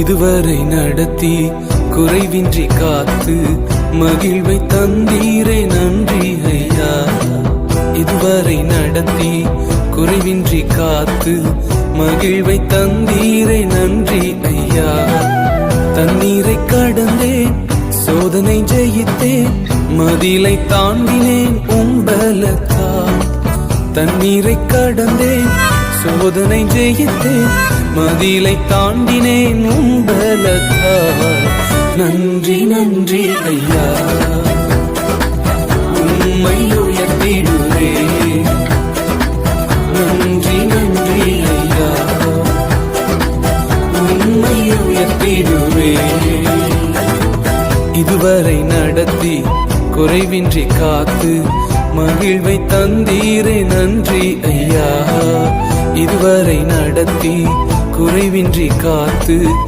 இதுவரை நடத்தி குறைவின்றி காத்து மகிழ்வை தந்தீரே நன்றி ஐயா. இதுவரை நடத்தி குறைவின்றி காத்து மகிழ்வை தந்தீரே நன்றி ஐயா. தண்ணீரை கடந்தேன், சோதனை ஜெயித்தேன், மதிலை தாண்டினேன் உம்பலத்தால். தண்ணீரை கடந்தேன், சோதனை ஜெயித்தேன், மதிலை தாண்டினேன் உம்பலத்தால். நன்றி நன்றி ஐயா, உம்மை உயர்த்திடுவே. நன்றி நன்றி ஐயா, உம்மை உயர்த்திடுவே. இதுவரை நடத்தி குறைவின்றி காத்து மகிழ்வை தந்தீரே நன்றி ஐயா. இதுவரை நடத்தி குறைவின்றி காத்து